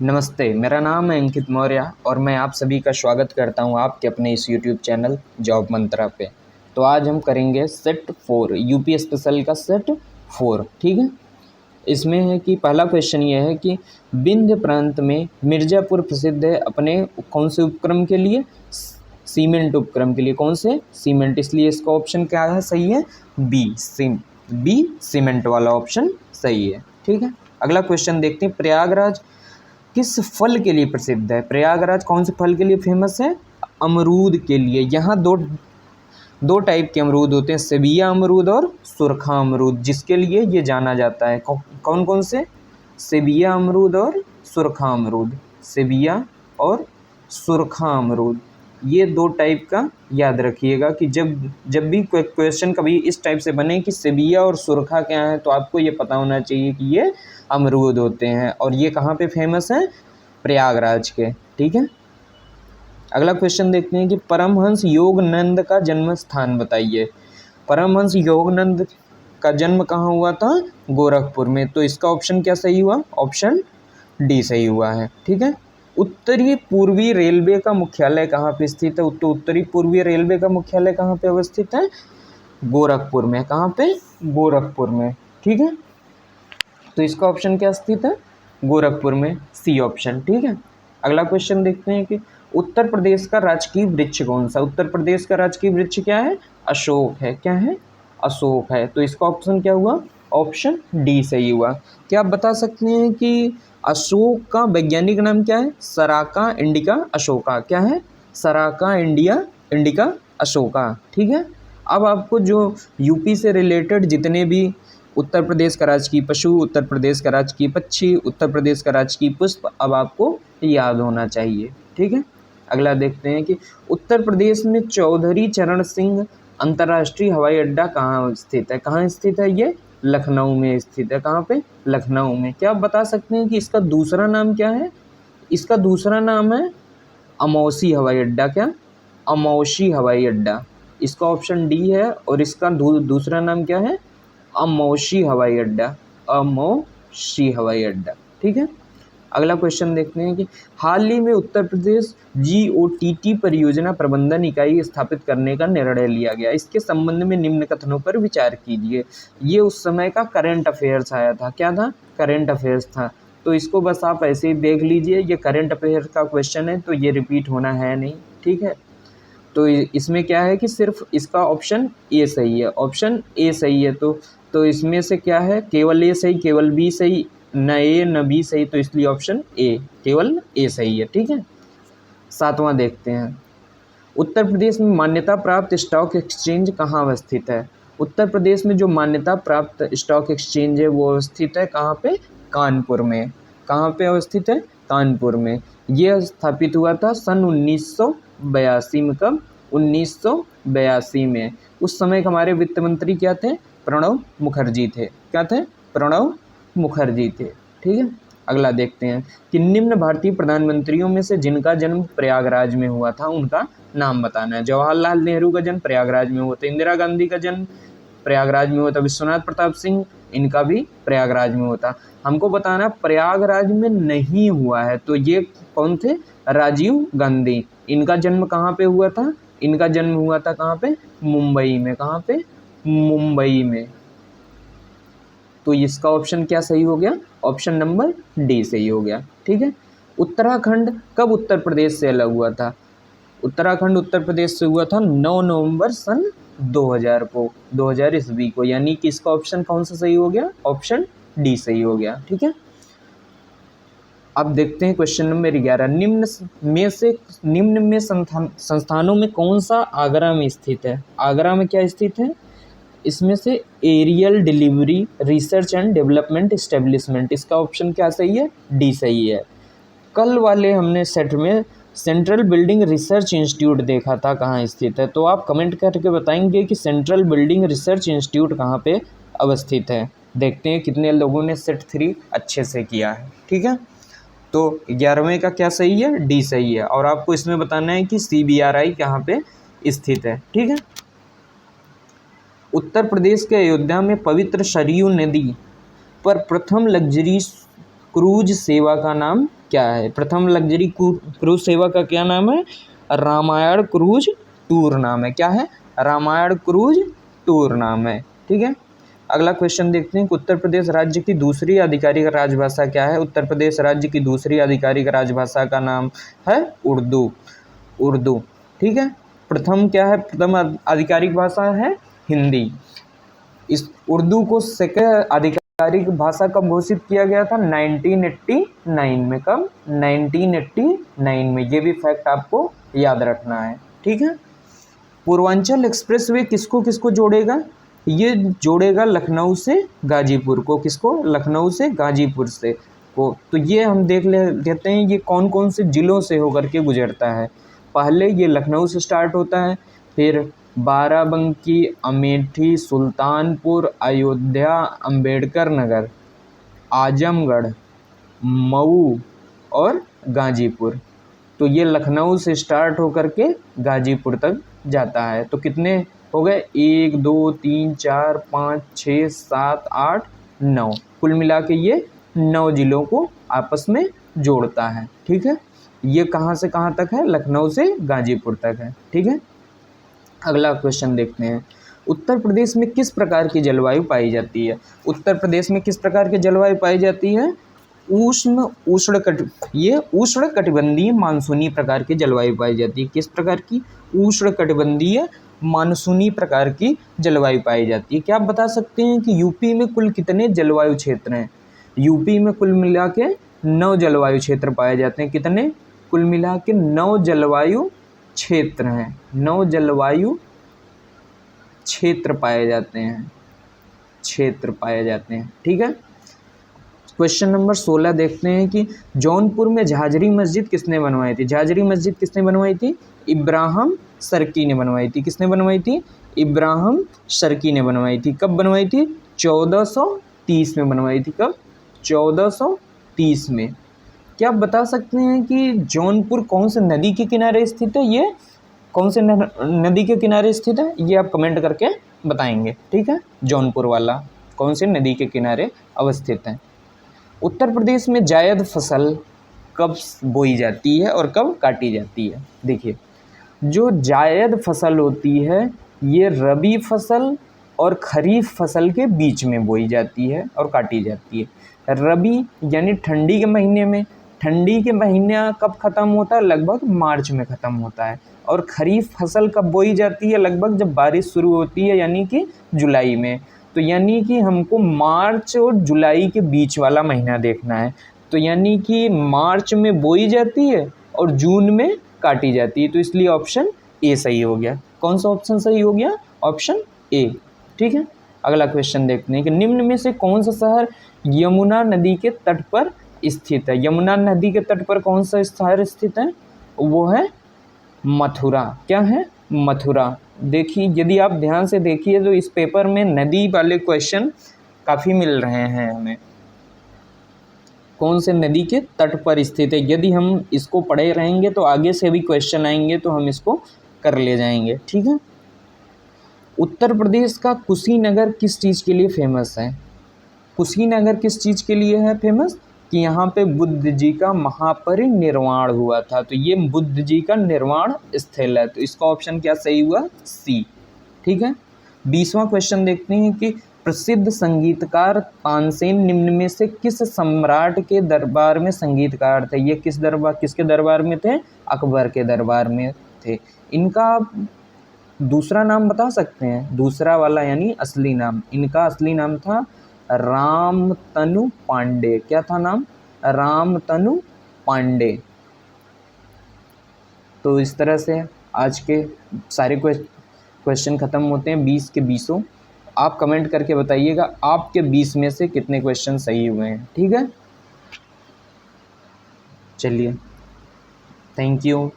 नमस्ते, मेरा नाम है अंकित मौर्य और मैं आप सभी का स्वागत करता हूं आपके अपने इस यूट्यूब चैनल जॉब मंत्रा पे। तो आज हम करेंगे सेट 4 यूपी स्पेशल का सेट 4, ठीक है। इसमें है कि पहला क्वेश्चन ये है कि विंध्य प्रांत में मिर्ज़ापुर प्रसिद्ध है अपने कौन से उपक्रम के लिए? सीमेंट उपक्रम के लिए। कौन से? सीमेंट। इसलिए इसका ऑप्शन क्या है? सही है बी सीमेंट वाला ऑप्शन सही है, ठीक है। अगला क्वेश्चन देखते हैं, प्रयागराज किस फल के लिए प्रसिद्ध है? प्रयागराज कौन से फल के लिए फेमस है? अमरूद के लिए। यहाँ दो टाइप के अमरूद होते हैं, सेबिया अमरूद और सुरखा अमरूद, जिसके लिए ये जाना जाता है। कौन कौन से? सेबिया अमरूद और सुरखा अमरूद। सेबिया और सुरखा अमरूद, ये दो टाइप का याद रखिएगा कि जब भी कोई क्वेश्चन कभी इस टाइप से बने कि सेबिया और सुरखा क्या है, तो आपको ये पता होना चाहिए कि ये अमरूद होते हैं और ये कहाँ पे फेमस है? प्रयागराज के, ठीक है। अगला क्वेश्चन देखते हैं कि परमहंस योगानंद का जन्म स्थान बताइए। परमहंस योगानंद का जन्म कहाँ हुआ था? गोरखपुर में। तो इसका ऑप्शन क्या सही हुआ? ऑप्शन डी सही हुआ है, ठीक है। उत्तरी पूर्वी रेलवे का मुख्यालय कहाँ पे स्थित है? उत्तरी पूर्वी रेलवे का मुख्यालय कहाँ पे अवस्थित है? गोरखपुर में। कहाँ पे? गोरखपुर में, ठीक है। तो इसका ऑप्शन क्या स्थित है? गोरखपुर में, सी ऑप्शन, ठीक है। अगला क्वेश्चन देखते हैं कि उत्तर प्रदेश का राजकीय वृक्ष कौन सा? उत्तर प्रदेश का राजकीय वृक्ष क्या है? अशोक है। क्या है? अशोक है। तो इसका ऑप्शन क्या हुआ? ऑप्शन डी सही हुआ। क्या आप बता सकते हैं कि अशोक का वैज्ञानिक नाम क्या है? सराका इंडिका अशोका। क्या है? सराका इंडिका अशोका, ठीक है। अब आपको जो यूपी से रिलेटेड जितने भी उत्तर प्रदेश का राजकीय पशु, उत्तर प्रदेश का राजकीय पक्षी, उत्तर प्रदेश का राजकीय पुष्प अब आपको याद होना चाहिए, ठीक है। अगला देखते हैं कि उत्तर प्रदेश में चौधरी चरण सिंह अंतर्राष्ट्रीय हवाई अड्डा कहाँ स्थित है? कहाँ स्थित है ये? लखनऊ में स्थित है। कहाँ पे? लखनऊ में। क्या आप बता सकते हैं कि इसका दूसरा नाम क्या है? इसका दूसरा नाम है अमौसी हवाई अड्डा। क्या? अमौसी हवाई अड्डा। इसका ऑप्शन डी है और इसका दूसरा नाम क्या है? अमौसी हवाई अड्डा। अमौसी हवाई अड्डा, ठीक है। अगला क्वेश्चन देखते हैं कि हाल ही में उत्तर प्रदेश GOTT परियोजना प्रबंधन इकाई स्थापित करने का निर्णय लिया गया। इसके संबंध में निम्न कथनों पर विचार कीजिए। ये उस समय का करंट अफेयर्स आया था। क्या था? करंट अफेयर्स था। तो इसको बस आप ऐसे ही देख लीजिए, ये करंट अफेयर का क्वेश्चन है तो ये रिपीट होना है नहीं, ठीक है। तो इसमें क्या है कि सिर्फ इसका ऑप्शन ए सही है। ऑप्शन ए सही है तो इसमें से क्या है? केवल ए सही, केवल बी सही, न ए न बी सही, तो इसलिए ऑप्शन ए, केवल ए सही है, ठीक है। सातवां देखते हैं, उत्तर प्रदेश में मान्यता प्राप्त स्टॉक एक्सचेंज कहाँ अवस्थित है? उत्तर प्रदेश में जो मान्यता प्राप्त स्टॉक एक्सचेंज है वो अवस्थित है कहाँ पे? कानपुर में। कहाँ पे अवस्थित है? कानपुर में। ये स्थापित हुआ था सन 1982 में। कब? 1982 में। उस समय हमारे वित्त मंत्री क्या थे? प्रणब मुखर्जी थे। क्या थे? प्रणब मुखर्जी थे, ठीक है। अगला देखते हैं कि निम्न भारतीय प्रधानमंत्रियों में से जिनका जन्म प्रयागराज में हुआ था उनका नाम बताना है। जवाहरलाल नेहरू का जन्म प्रयागराज में हुआ था, इंदिरा गांधी का जन्म प्रयागराज में हुआ था, विश्वनाथ प्रताप सिंह इनका भी प्रयागराज में हुआ था। हमको बताना प्रयागराज में नहीं हुआ है, तो ये कौन थे? राजीव गांधी। इनका जन्म कहाँ पे हुआ था? इनका जन्म हुआ था कहाँ पे? मुंबई में। कहाँ पे? मुंबई में। तो इसका ऑप्शन क्या सही हो गया? ऑप्शन नंबर डी सही हो गया, ठीक है। उत्तराखंड कब उत्तर प्रदेश से अलग हुआ था? उत्तराखंड उत्तर प्रदेश से हुआ था 9 नवंबर सन 2000 को, 2000 ईस्वी को, यानी कि इसका ऑप्शन कौन सा सही हो गया? ऑप्शन डी सही हो गया, ठीक है। अब देखते हैं क्वेश्चन नंबर 11, निम्न में संस्थानों में कौन सा आगरा में स्थित है? आगरा में क्या स्थित है? इसमें से aerial delivery research and development establishment, इसका ऑप्शन क्या सही है? डी सही है। कल वाले हमने सेट में सेंट्रल बिल्डिंग रिसर्च इंस्टीट्यूट देखा था, कहाँ स्थित है? तो आप कमेंट करके बताएंगे कि सेंट्रल बिल्डिंग रिसर्च इंस्टीट्यूट कहाँ पे अवस्थित है। देखते हैं कितने लोगों ने सेट 3 अच्छे से किया है, ठीक है। तो 11वें का क्या सही है? डी सही है। और आपको इसमें बताना है कि CBRI कहाँ पे स्थित है, ठीक है। उत्तर प्रदेश के अयोध्या में पवित्र सरयू नदी पर प्रथम लग्जरी क्रूज सेवा का नाम क्या है? प्रथम लग्जरी क्रूज सेवा का क्या नाम है? रामायण क्रूज टूर नाम है। क्या है? रामायण क्रूज टूर नाम है। ठीक है, अगला क्वेश्चन देखते हैं कि उत्तर प्रदेश राज्य की दूसरी आधिकारिक राजभाषा क्या है? उत्तर प्रदेश राज्य की दूसरी आधिकारिक राजभाषा का नाम है उर्दू। उर्दू, ठीक है। प्रथम क्या है? प्रथम आधिकारिक भाषा है हिंदी। इस उर्दू को सेकंड आधिकारिक भाषा कब घोषित किया गया था? 1989 में। कब? 1989 में। ये भी फैक्ट आपको याद रखना है। ठीक है, पूर्वांचल एक्सप्रेसवे किसको किसको जोड़ेगा? ये जोड़ेगा लखनऊ से गाजीपुर को। किसको? लखनऊ से गाजीपुर से को। तो ये हम देख लेते हैं ये कौन कौन से ज़िलों से होकर के गुजरता है। पहले ये लखनऊ से स्टार्ट होता है, फिर बाराबंकी, अमेठी, सुल्तानपुर, अयोध्या, अंबेडकर नगर, आजमगढ़, मऊ और गाजीपुर। तो ये लखनऊ से स्टार्ट होकर के गाजीपुर तक जाता है। तो कितने हो गए? 1 2 3 4 5 6 7 8 9, कुल मिला के ये 9 ज़िलों को आपस में जोड़ता है। ठीक है, ये कहाँ से कहाँ तक है? लखनऊ से गाजीपुर तक है। ठीक है, अगला क्वेश्चन देखते हैं। उत्तर प्रदेश में किस प्रकार की जलवायु पाई जाती है? उत्तर प्रदेश में किस प्रकार की जलवायु पाई जाती है? उष्ण कटिबंधीय मानसूनी प्रकार की जलवायु पाई जाती है। किस प्रकार की? उष्ण कटिबंधीय मानसूनी प्रकार की जलवायु पाई जाती है। क्या आप बता सकते हैं कि यूपी में कुल कितने जलवायु क्षेत्र हैं? यूपी में कुल मिला के 9 जलवायु क्षेत्र पाए जाते हैं। कितने? कुल मिला के 9 जलवायु क्षेत्र हैं। 9 जलवायु क्षेत्र पाए जाते हैं। क्षेत्र पाए जाते हैं। ठीक है, क्वेश्चन नंबर 16 देखते हैं कि जौनपुर में झाजरी मस्जिद किसने बनवाई थी? झाजरी मस्जिद किसने बनवाई थी? इब्राहिम सर्की ने बनवाई थी। किसने बनवाई थी? इब्राहिम सर्की ने बनवाई थी। कब बनवाई थी? 1430 में बनवाई थी। कब? 1430 में। क्या आप बता सकते हैं कि जौनपुर कौन से नदी के किनारे स्थित है? ये कौन से नदी के किनारे स्थित है? ये आप कमेंट करके बताएंगे। ठीक है, जौनपुर वाला कौन से नदी के किनारे अवस्थित है? उत्तर प्रदेश में जायद फसल कब बोई जाती है और कब काटी जाती है? देखिए, जो जायद फसल होती है ये रबी फसल और खरीफ फसल के बीच में बोई जाती है और काटी जाती है। रबी यानी ठंडी के महीने में। ठंडी के महीना कब ख़त्म होता है? लगभग मार्च में ख़त्म होता है। और खरीफ फसल कब बोई जाती है? लगभग जब बारिश शुरू होती है, यानी कि जुलाई में। तो यानी कि हमको मार्च और जुलाई के बीच वाला महीना देखना है। तो यानी कि मार्च में बोई जाती है और जून में काटी जाती है। तो इसलिए ऑप्शन ए सही हो गया। कौन सा ऑप्शन सही हो गया? Option A. ठीक है, अगला क्वेश्चन देखते हैं कि निम्न में से कौन सा शहर यमुना नदी के तट पर स्थित है? यमुना नदी के तट पर कौन सा शहर स्थित है? वो है मथुरा। क्या है? मथुरा। देखिए, यदि आप ध्यान से देखिए तो इस पेपर में नदी वाले क्वेश्चन काफ़ी मिल रहे हैं हमें। कौन से नदी के तट पर स्थित है? यदि हम इसको पढ़े रहेंगे तो आगे से भी क्वेश्चन आएंगे तो हम इसको कर ले जाएंगे। ठीक है, उत्तर प्रदेश का कुशीनगर किस चीज़ के लिए फेमस है? कुशीनगर किस चीज़ के लिए है फेमस? कि यहाँ पे बुद्ध जी का महापरिनिर्वाण हुआ था। तो ये बुद्ध जी का निर्वाण स्थल है। तो इसका ऑप्शन क्या सही हुआ? सी। ठीक है, 20वां क्वेश्चन देखते हैं कि प्रसिद्ध संगीतकार तानसेन निम्न में से किस सम्राट के दरबार में संगीतकार थे? ये किसके दरबार में थे? अकबर के दरबार में थे। इनका दूसरा नाम बता सकते हैं? दूसरा वाला यानी असली नाम। इनका असली नाम था रामतनु पांडे। क्या था नाम? रामतनु पांडे। तो इस तरह से आज के सारे क्वेश्चन ख़त्म होते हैं, 20 के 20। आप कमेंट करके बताइएगा आपके 20 में से कितने क्वेश्चन सही हुए हैं। ठीक है, चलिए, थैंक यू।